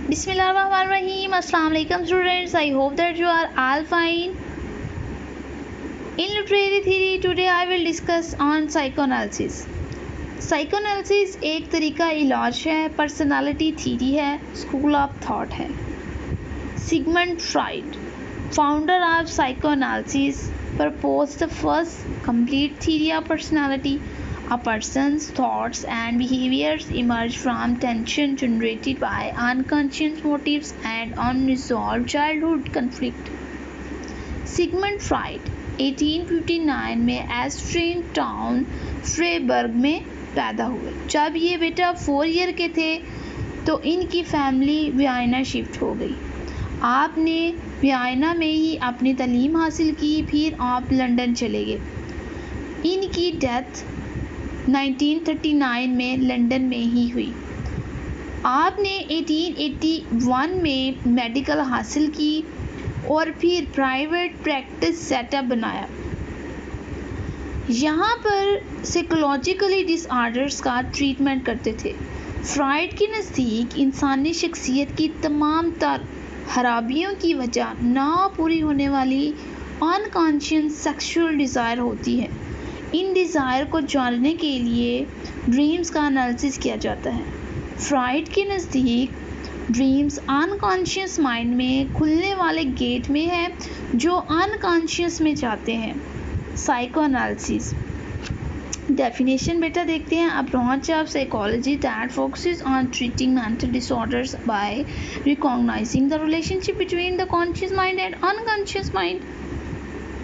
Bismillahirrahmanirrahim. Assalamu alaikum students. I hope that you are all fine. In literary theory today I will discuss on psychoanalysis. Psychoanalysis एक तरीका इलाज है, personality theory है, school of thought है. Sigmund Freud, founder of psychoanalysis, proposed the first complete theory of personality. A person's thoughts and behaviors emerge from tension generated by unconscious motives and unresolved childhood conflict. Sigmund Freud 1859 में एस्ट्रिन town फ्रेबर्ग में पैदा हुए. जब ये बेटा 4 year के थे तो इनकी फैमिली वियना शिफ्ट हो गई. आपने वियना में ही अपनी तालीम हासिल की, फिर आप लंदन चले गए. इनकी डेथ 1939 में लंदन में ही हुई. आपने 1881 में मेडिकल हासिल की और फिर प्राइवेट प्रैक्टिस सेटअप बनाया. यहाँ पर साइकोलॉजिकली डिसऑर्डर्स का ट्रीटमेंट करते थे. फ्राइड के नज़दीक इंसानी शख्सियत की तमाम तर खराबियों की वजह ना पूरी होने वाली अनकॉन्शियस सेक्सुअल डिज़ायर होती है. इन डिज़ायर को जानने के लिए ड्रीम्स का एनालिसिस किया जाता है. फ्राइड के नज़दीक ड्रीम्स अनकॉन्शियस माइंड में खुलने वाले गेट में है जो अनकॉन्शियस में जाते हैं. साइको एनालिसिस डेफिनेशन बेटा देखते हैं. A branch of psychology that focuses on treating mental disorders by recognising the relationship between the conscious mind and unconscious mind.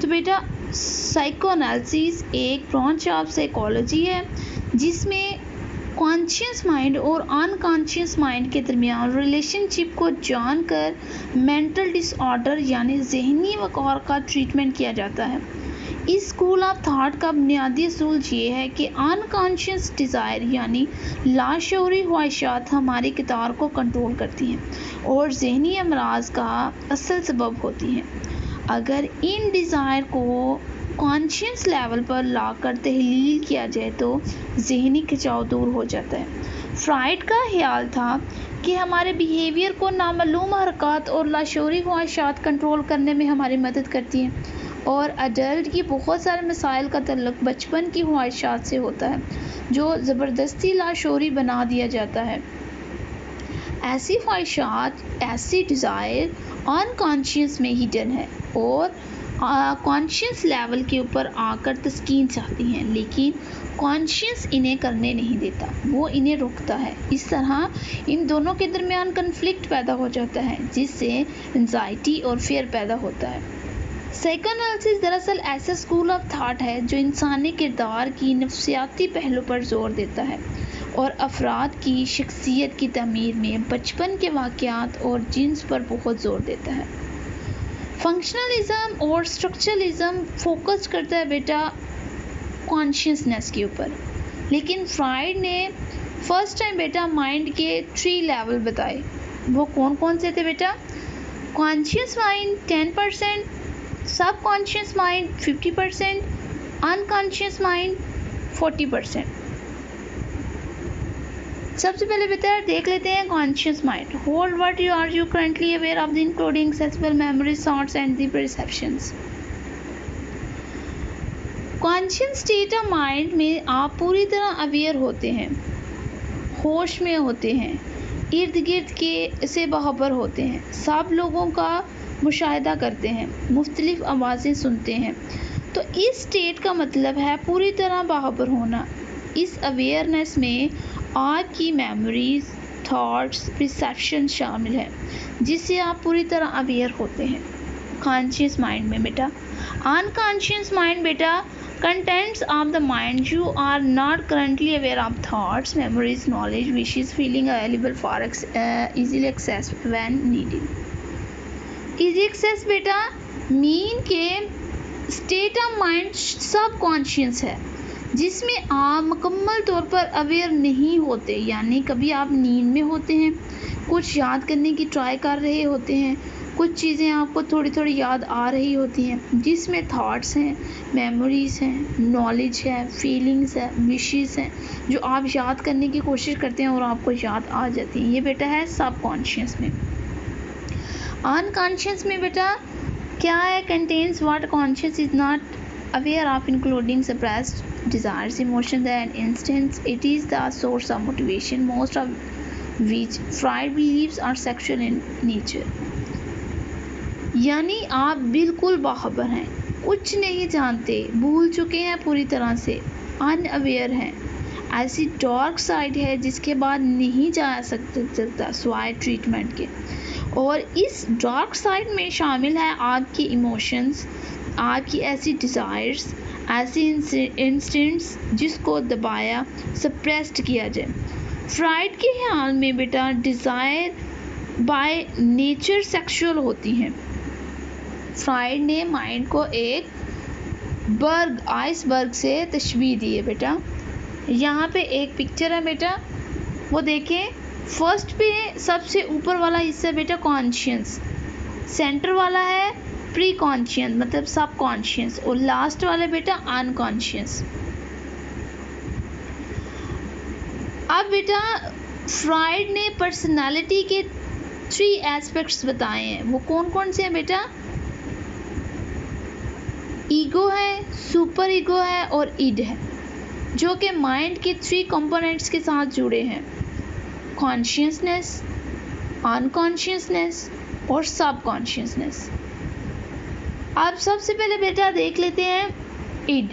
तो बेटा साइको एनालिसिस एक ब्रांच ऑफ साइकोलॉजी है जिसमें कॉन्शियस माइंड और unconscious mind के दरमियान रिलेशनशिप को जानकर मेंटल डिसऑर्डर यानी जहनी वक़ार का ट्रीटमेंट किया जाता है. इस स्कूल ऑफ थॉट का बुनियादी असूल ये है कि अनकॉन्शियस डिज़ायर यानी लाशऊरी ख्वाहिशात हमारे किरदार को कंट्रोल करती हैं और जहनी अमराज का असल सबब होती हैं. अगर इन डिज़ायर को कॉन्शियस लेवल पर लाकर तहलील किया जाए तो जहनी खिंचाव दूर हो जाता है. फ्राइड का ख्याल था कि हमारे बिहेवियर को नामालूम हरकत और लाशऊरी ख्वाहिशात कंट्रोल करने में हमारी मदद करती हैं और अडल्ट की बहुत सारे मसाइल का तल्लुक़ बचपन की ख्वाहिशात से होता है जो ज़बरदस्ती लाशऊरी बना दिया जाता है. ऐसी ख्वाहिशात, ऐसी डिज़ायर अनकॉन्शियस में हिडन है और कॉन्शियस लेवल के ऊपर आकर तस्कीन चाहती हैं, लेकिन कॉन्शियस इन्हें करने नहीं देता, वो इन्हें रोकता है. इस तरह इन दोनों के दरमियान कन्फ्लिक्ट पैदा हो जाता है जिससे एंजाइटी और फियर पैदा होता है. साइकोएनालिसिस दरअसल ऐसा स्कूल ऑफ थॉट है जो इंसानी किरदार की नफ्सियाती पहलू पर जोर देता है और अफराद की शख्सियत की तमीर में बचपन के वाक़यात और जिन्स पर बहुत ज़ोर देता है. फंक्शनलिज़म और स्ट्रक्चरलिज़म फोकस करता है बेटा कॉन्शियसनेस के ऊपर, लेकिन फ्राइड ने फर्स्ट टाइम बेटा माइंड के 3 लेवल बताए. वो कौन कौन से थे बेटा? कॉन्शियस माइंड 10%, सब कॉन्शियस माइंड 50%, अनकॉन्शियस माइंड 40%. सबसे पहले बेटा देख लेते हैं conscious mind. Hold what you are you currently aware of the including sensible memories, thoughts and the perceptions. Conscious state of mind में आप पूरी तरह अवेयर होते हैं, होश में होते हैं, इर्द गिर्द के से बाखबर होते हैं, सब लोगों का मुशाहिदा करते हैं, मुख्तलिफ आवाज़ें सुनते हैं. तो इस स्टेट का मतलब है पूरी तरह बाखबर होना. इस अवेयरनेस में आपकी मेमोरीज, थॉट्स, परसेप्शन शामिल है जिससे आप पूरी तरह अवेयर होते हैं. कॉन्शियस माइंड में बेटा अनकॉन्शियस माइंड बेटा contents of the mind you are not currently aware of thoughts, memories, knowledge, wishes, feeling available for easily access when needed. easy access बेटा मीन के स्टेट ऑफ माइंड सब conscious है जिसमें आप मुकम्मल तौर पर अवेयर नहीं होते, यानी कभी आप नींद में होते हैं, कुछ याद करने की ट्राई कर रहे होते हैं, कुछ चीज़ें आपको थोड़ी थोड़ी याद आ रही होती हैं, जिसमें थॉट्स हैं, मेमोरीज हैं, नॉलेज है, फीलिंग्स है, विशेस हैं, जो आप याद करने की कोशिश करते हैं और आपको याद आ जाती हैं। ये बेटा है सबकॉन्शियस में। अनकॉन्शियस में बेटा क्या है? Contains what conscious is not aware of, including suppressed desires, emotions and instincts. It is the source of motivation, most of which Freud believes are sexual in nature. यानी आप बिल्कुल बाखबर हैं, कुछ नहीं जानते, भूल चुके हैं पूरी तरह से, अनअवेयर हैं। ऐसी डार्क साइड है जिसके बाद नहीं जा सकता स्वाय ट्रीटमेंट के। और इस डार्क साइड में शामिल है आपकी इमोशंस, आपकी ऐसी डिज़ायर्स, ऐसी इंस्टिंक्ट्स जिसको दबाया, सप्रेस्ड किया जाए। फ्राइड के ख्याल में बेटा डिज़ायर बाय नेचर सेक्सुअल होती हैं। फ्राइड ने माइंड को एक आइसबर्ग से तशबीह दी है बेटा। यहाँ पे एक पिक्चर है बेटा, वो देखें। फर्स्ट पे सबसे ऊपर वाला हिस्सा बेटा कॉन्शियस, सेंटर वाला है प्री कॉन्शियस मतलब सब कॉन्शियस, और लास्ट वाला बेटा अनकॉन्शियस। अब बेटा फ्राइड ने पर्सनालिटी के 3 एस्पेक्ट्स बताए हैं। वो कौन कौन से हैं बेटा? ईगो है, सुपर ईगो है और इड है, जो कि माइंड के 3 कंपोनेंट्स के साथ जुड़े हैं, कॉन्शियसनेस, अनकॉन्शियसनेस और सबकॉन्शियसनेस। अब सबसे पहले बेटा देख लेते हैं id.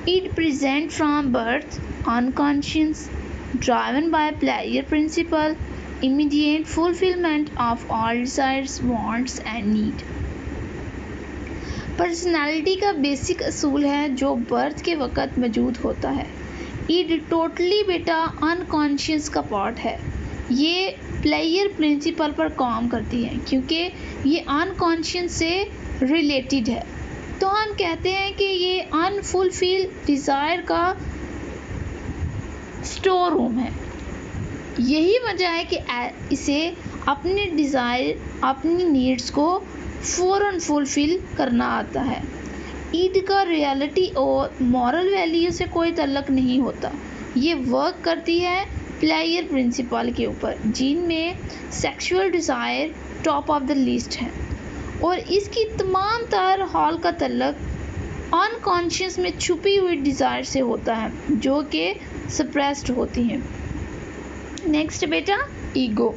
Id present from birth, unconscious, driven by player principle, immediate fulfilment of all desires, wants and need. Personality का बेसिक असूल है जो बर्थ के वक़्त मौजूद होता है। इड टोटली बेटा अनकॉन्शियस का पार्ट है। ये प्लेयर प्रिंसिपल पर काम करती है क्योंकि ये अनकॉन्शियस से रिलेटेड है। तो हम कहते हैं कि ये अनफुलफिल डिज़ायर का स्टोर रूम है। यही वजह है कि इसे अपने डिज़ायर, अपनी नीड्स को फ़ौरन फुलफिल करना आता है। ईड का रियलिटी और मॉरल वैल्यू से कोई तल्लक नहीं होता। ये वर्क करती है प्लेयर प्रिंसिपल के ऊपर, जिनमें sexual desire top of the list है, और इसकी तमाम तर हॉल का तल्लक अनकॉन्शियस में छुपी हुई डिज़ायर से होता है जो कि सप्रेस्ड होती हैं। नेक्स्ट बेटा ego.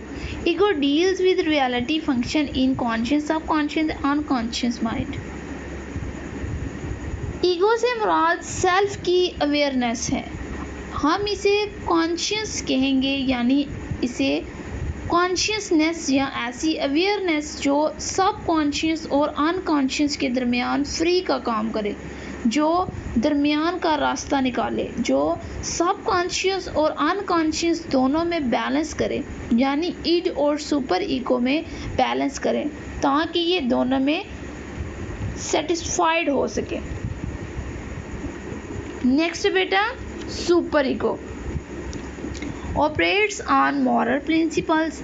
Ego deals with reality function in conscious, subconscious, unconscious mind. Ego से मुराद सेल्फ की अवेयरनेस है। हम इसे कॉन्शियस कहेंगे, यानी इसे कॉन्शियसनेस या ऐसी अवेयरनेस जो सब कॉन्शियस और अनकॉन्शियस के दरमियान फ्री का काम करे, जो दरमियान का रास्ता निकाले, जो सब कॉन्शियस और अनकॉन्शियस दोनों में बैलेंस करे, यानी ईड और सुपर ईगो में बैलेंस करें ताकि ये दोनों में सेटिस्फाइड हो सके। नेक्स्ट बेटा super ego operates on moral principles,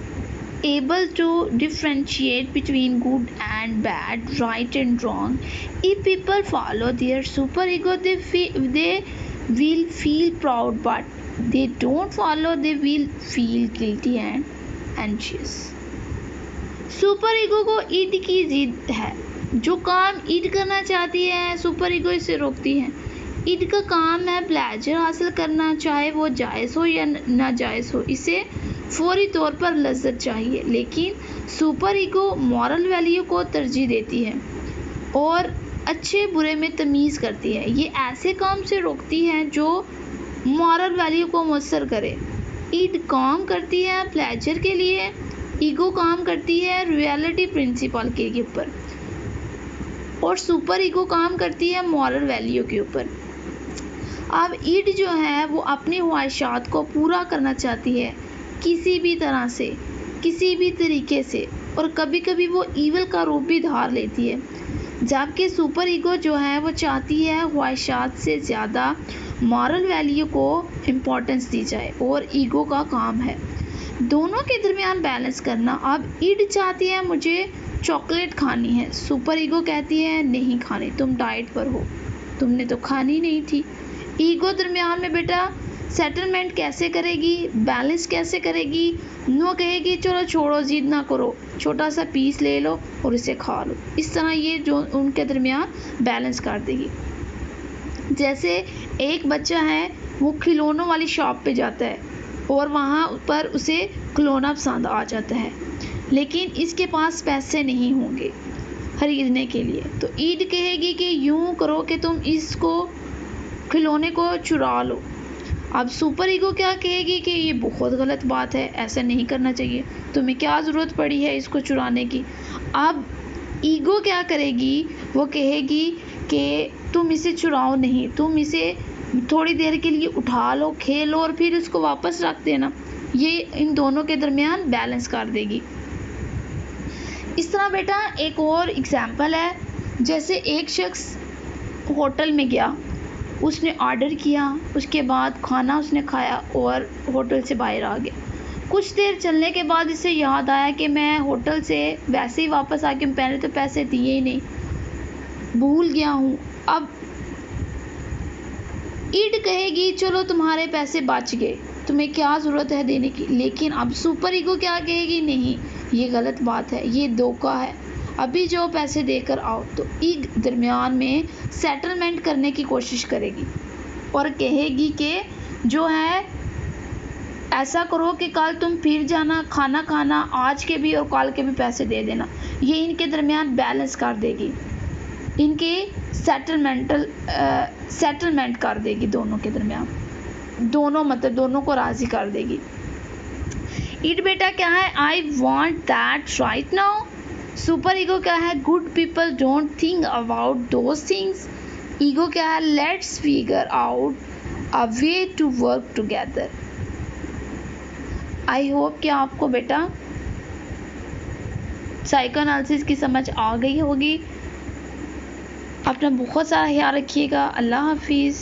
able to differentiate between good and bad, right and wrong. If people follow their superego, they will feel proud, but they don't follow, they will feel guilty and anxious. Super ego को ईड की जिद है। जो काम ईड करना चाहती है, super ego इसे रोकती है। ईड का काम है प्लेजर हासिल करना, चाहे वो जायज़ हो या नाजायज़ हो, इसे फौरी तौर पर लज्जत चाहिए। लेकिन सुपर ईगो मॉरल वैल्यू को तरजीह देती है और अच्छे बुरे में तमीज़ करती है। ये ऐसे काम से रोकती है जो मॉरल वैल्यू को मुअस्सर करे। ईड काम करती है प्लेजर के लिए, ईगो काम करती है रियलिटी प्रिंसिपल के ऊपर, और सुपर ईगो काम करती है मॉरल वैल्यू के ऊपर। अब ईड जो है वो अपनी ख्वाहिशात को पूरा करना चाहती है किसी भी तरह से, किसी भी तरीके से, और कभी कभी वो ईवल का रूप भी धार लेती है। जबकि सुपर ईगो जो है वो चाहती है ख्वाहिशात से ज़्यादा मॉरल वैल्यू को इम्पोर्टेंस दी जाए, और ईगो का काम है दोनों के दरमियान बैलेंस करना। अब ईड चाहती है मुझे चॉकलेट खानी है। सुपर ईगो कहती है नहीं खानी, तुम डाइट पर हो, तुमने तो खानी नहीं थी। ईगो दरमियान में बेटा सेटलमेंट कैसे करेगी, बैलेंस कैसे करेगी? नो कहेगी चलो छोड़ो, जिद ना करो, छोटा सा पीस ले लो और इसे खा लो। इस तरह ये जो उनके दरमियान बैलेंस कर देगी। जैसे एक बच्चा है वो खिलौनों वाली शॉप पे जाता है और वहाँ पर उसे खिलौना पसंद आ जाता है, लेकिन इसके पास पैसे नहीं होंगे खरीदने के लिए। तो ईद कहेगी कि यूँ करो कि तुम इसको खिलौने को चुरा लो। अब सुपर ईगो क्या कहेगी कि ये बहुत गलत बात है, ऐसा नहीं करना चाहिए, तुम्हें क्या ज़रूरत पड़ी है इसको चुराने की। अब ईगो क्या करेगी, वो कहेगी कि तुम इसे चुराओ नहीं, तुम इसे थोड़ी देर के लिए उठा लो, खेलो और फिर उसको वापस रख देना। ये इन दोनों के दरमियान बैलेंस कर देगी। इस तरह बेटा एक और एग्जाम्पल है, जैसे एक शख्स होटल में गया, उसने ऑर्डर किया, उसके बाद खाना उसने खाया और होटल से बाहर आ गया। कुछ देर चलने के बाद इसे याद आया कि मैं होटल से वैसे ही वापस आके मैंने तो पैसे दिए ही नहीं, भूल गया हूँ। अब ईड कहेगी चलो तुम्हारे पैसे बच गए, तुम्हें क्या ज़रूरत है देने की। लेकिन अब सुपर ईगो क्या कहेगी, नहीं ये गलत बात है, ये धोखा है, अभी जो पैसे देकर आओ। तो ईग दरमियान में सेटलमेंट करने की कोशिश करेगी और कहेगी कि जो है ऐसा करो कि कल तुम फिर जाना, खाना खाना, आज के भी और कल के भी पैसे दे देना। ये इनके दरमियान बैलेंस कर देगी, इनके सेटलमेंट कर देगी दोनों के दरमियान, दोनों को राज़ी कर देगी। ईट बेटा क्या है, I want that right now. Superego क्या है, good people don't think about those things. Ego क्या है, let's figure out a way to work together. I hope कि आपको बेटा साइकोएनालिसिस की समझ आ गई होगी। अपना बहुत सारा ख्याल रखिएगा। अल्लाह हाफिज़।